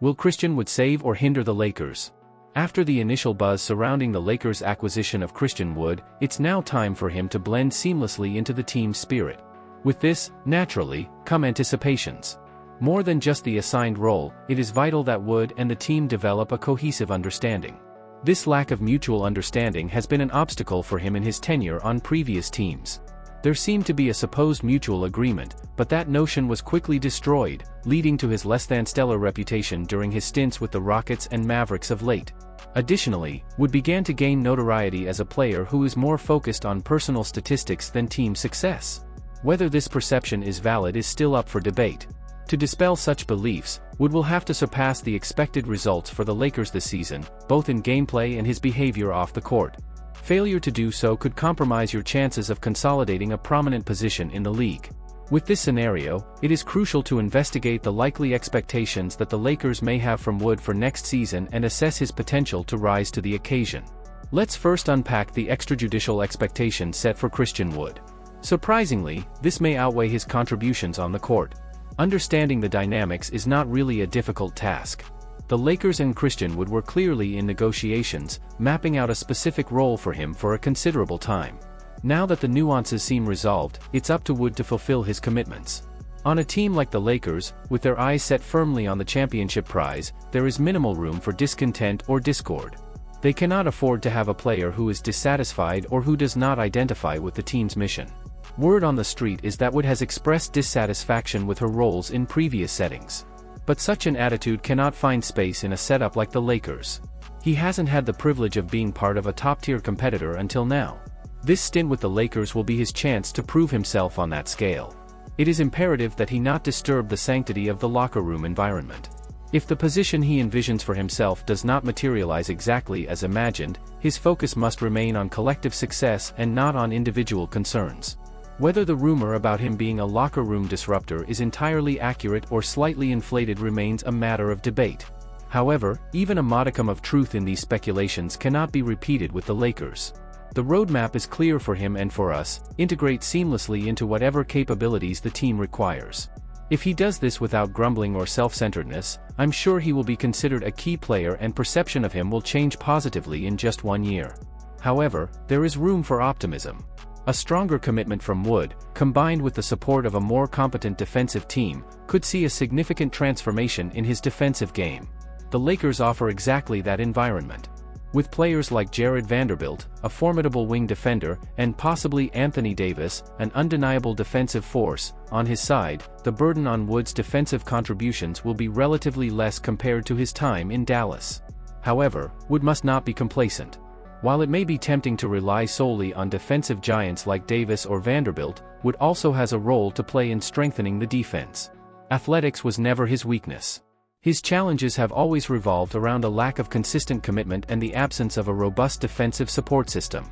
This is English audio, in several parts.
Will Christian Wood save or hinder the Lakers? After the initial buzz surrounding the Lakers' acquisition of Christian Wood, it's now time for him to blend seamlessly into the team's spirit. With this, naturally, come anticipations. More than just the assigned role, it is vital that Wood and the team develop a cohesive understanding. This lack of mutual understanding has been an obstacle for him in his tenure on previous teams. There seemed to be a supposed mutual agreement, but that notion was quickly destroyed, leading to his less-than-stellar reputation during his stints with the Rockets and Mavericks of late. Additionally, Wood began to gain notoriety as a player who is more focused on personal statistics than team success. Whether this perception is valid is still up for debate. To dispel such beliefs, Wood will have to surpass the expected results for the Lakers this season, both in gameplay and his behavior off the court. Failure to do so could compromise your chances of consolidating a prominent position in the league. With this scenario, it is crucial to investigate the likely expectations that the Lakers may have from Wood for next season and assess his potential to rise to the occasion. Let's first unpack the extrajudicial expectations set for Christian Wood. Surprisingly, this may outweigh his contributions on the court. Understanding the dynamics is not really a difficult task. The Lakers and Christian Wood were clearly in negotiations, mapping out a specific role for him for a considerable time. Now that the nuances seem resolved, it's up to Wood to fulfill his commitments. On a team like the Lakers, with their eyes set firmly on the championship prize, there is minimal room for discontent or discord. They cannot afford to have a player who is dissatisfied or who does not identify with the team's mission. Word on the street is that Wood has expressed dissatisfaction with her roles in previous settings. But such an attitude cannot find space in a setup like the Lakers. He hasn't had the privilege of being part of a top-tier competitor until now. This stint with the Lakers will be his chance to prove himself on that scale. It is imperative that he not disturb the sanctity of the locker room environment. If the position he envisions for himself does not materialize exactly as imagined, his focus must remain on collective success and not on individual concerns. Whether the rumor about him being a locker room disruptor is entirely accurate or slightly inflated remains a matter of debate. However, even a modicum of truth in these speculations cannot be repeated with the Lakers. The roadmap is clear for him and for us: integrate seamlessly into whatever capabilities the team requires. If he does this without grumbling or self-centeredness, I'm sure he will be considered a key player and perception of him will change positively in just 1 year. However, there is room for optimism. A stronger commitment from Wood, combined with the support of a more competent defensive team, could see a significant transformation in his defensive game. The Lakers offer exactly that environment. With players like Jared Vanderbilt, a formidable wing defender, and possibly Anthony Davis, an undeniable defensive force, on his side, the burden on Wood's defensive contributions will be relatively less compared to his time in Dallas. However, Wood must not be complacent. While it may be tempting to rely solely on defensive giants like Davis or Vanderbilt, Wood also has a role to play in strengthening the defense. Athletics was never his weakness. His challenges have always revolved around a lack of consistent commitment and the absence of a robust defensive support system.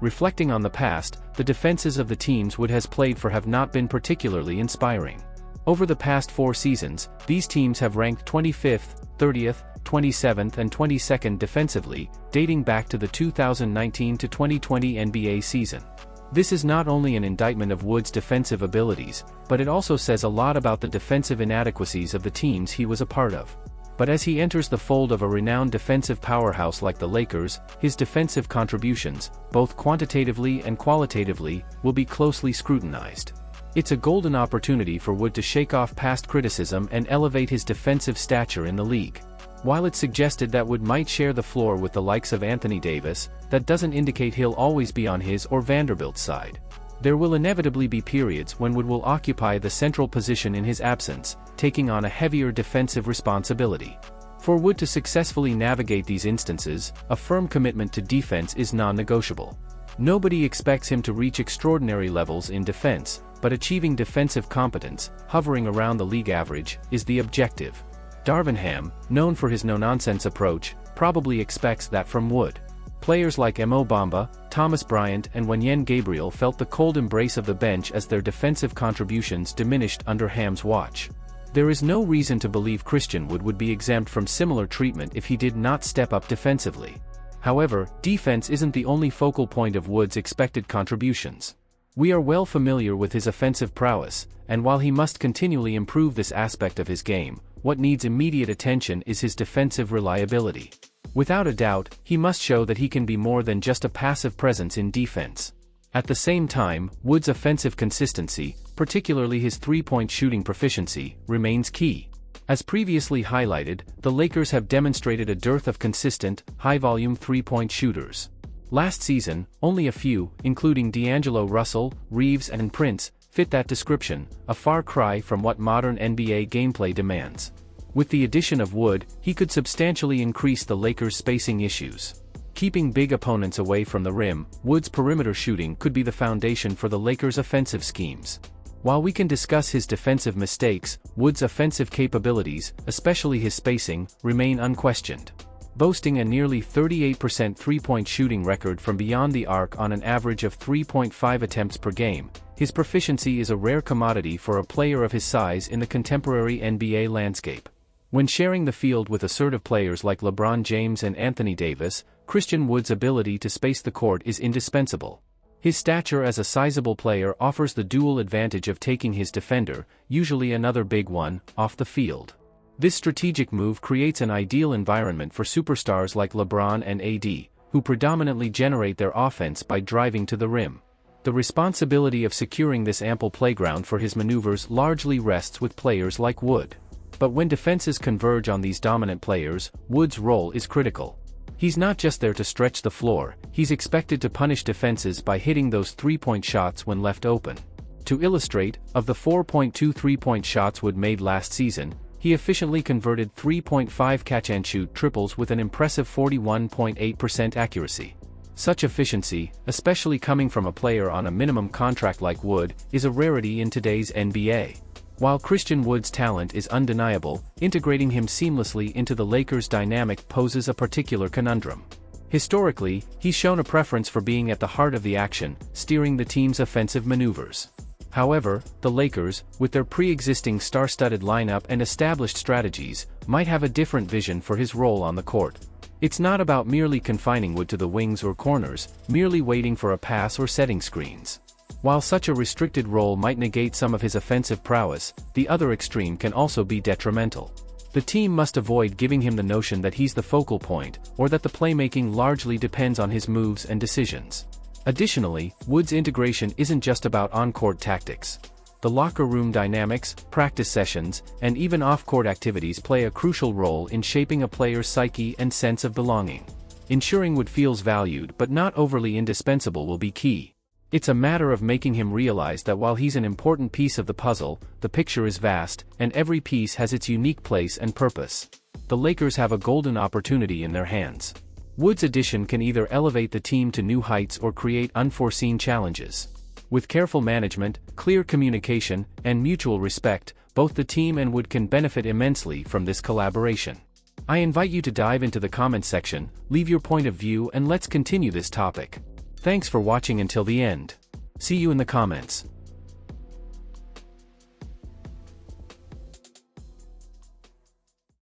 Reflecting on the past, the defenses of the teams Wood has played for have not been particularly inspiring. Over the past 4 seasons, these teams have ranked 25th, 30th, 27th and 22nd defensively, dating back to the 2019-2020 NBA season. This is not only an indictment of Wood's defensive abilities, but it also says a lot about the defensive inadequacies of the teams he was a part of. But as he enters the fold of a renowned defensive powerhouse like the Lakers, his defensive contributions, both quantitatively and qualitatively, will be closely scrutinized. It's a golden opportunity for Wood to shake off past criticism and elevate his defensive stature in the league. While it's suggested that Wood might share the floor with the likes of Anthony Davis, that doesn't indicate he'll always be on his or Vanderbilt's side. There will inevitably be periods when Wood will occupy the central position in his absence, taking on a heavier defensive responsibility. For Wood to successfully navigate these instances, a firm commitment to defense is non-negotiable. Nobody expects him to reach extraordinary levels in defense, but achieving defensive competence, hovering around the league average, is the objective. Darvin Ham, known for his no-nonsense approach, probably expects that from Wood. Players like Mo Bamba, Thomas Bryant and Wenyen Gabriel felt the cold embrace of the bench as their defensive contributions diminished under Ham's watch. There is no reason to believe Christian Wood would be exempt from similar treatment if he did not step up defensively. However, defense isn't the only focal point of Wood's expected contributions. We are well familiar with his offensive prowess, and while he must continually improve this aspect of his game, what needs immediate attention is his defensive reliability. Without a doubt, he must show that he can be more than just a passive presence in defense. At the same time, Wood's offensive consistency, particularly his three-point shooting proficiency, remains key. As previously highlighted, the Lakers have demonstrated a dearth of consistent, high-volume three-point shooters. Last season, only a few, including D'Angelo Russell, Reeves and Prince, fit that description, a far cry from what modern NBA gameplay demands. With the addition of Wood, he could substantially increase the Lakers' spacing issues. Keeping big opponents away from the rim, Wood's perimeter shooting could be the foundation for the Lakers' offensive schemes. While we can discuss his defensive mistakes, Wood's offensive capabilities, especially his spacing, remain unquestioned. Boasting a nearly 38% three-point shooting record from beyond the arc on an average of 3.5 attempts per game, his proficiency is a rare commodity for a player of his size in the contemporary NBA landscape. When sharing the field with assertive players like LeBron James and Anthony Davis, Christian Wood's ability to space the court is indispensable. His stature as a sizable player offers the dual advantage of taking his defender, usually another big one, off the field. This strategic move creates an ideal environment for superstars like LeBron and AD, who predominantly generate their offense by driving to the rim. The responsibility of securing this ample playground for his maneuvers largely rests with players like Wood. But when defenses converge on these dominant players, Wood's role is critical. He's not just there to stretch the floor, he's expected to punish defenses by hitting those three-point shots when left open. To illustrate, of the 4.2 three-point shots Wood made last season, he efficiently converted 3.5 catch-and-shoot triples with an impressive 41.8% accuracy. Such efficiency, especially coming from a player on a minimum contract like Wood, is a rarity in today's NBA. While Christian Wood's talent is undeniable, integrating him seamlessly into the Lakers' dynamic poses a particular conundrum. Historically, he's shown a preference for being at the heart of the action, steering the team's offensive maneuvers. However, the Lakers, with their pre-existing star-studded lineup and established strategies, might have a different vision for his role on the court. It's not about merely confining Wood to the wings or corners, merely waiting for a pass or setting screens. While such a restricted role might negate some of his offensive prowess, the other extreme can also be detrimental. The team must avoid giving him the notion that he's the focal point, or that the playmaking largely depends on his moves and decisions. Additionally, Wood's integration isn't just about on-court tactics. The locker room dynamics, practice sessions, and even off-court activities play a crucial role in shaping a player's psyche and sense of belonging. Ensuring Wood feels valued but not overly indispensable will be key. It's a matter of making him realize that while he's an important piece of the puzzle, the picture is vast, and every piece has its unique place and purpose. The Lakers have a golden opportunity in their hands. Wood's addition can either elevate the team to new heights or create unforeseen challenges. With careful management, clear communication, and mutual respect, both the team and Wood can benefit immensely from this collaboration. I invite you to dive into the comments section, leave your point of view, and let's continue this topic. Thanks for watching until the end. See you in the comments.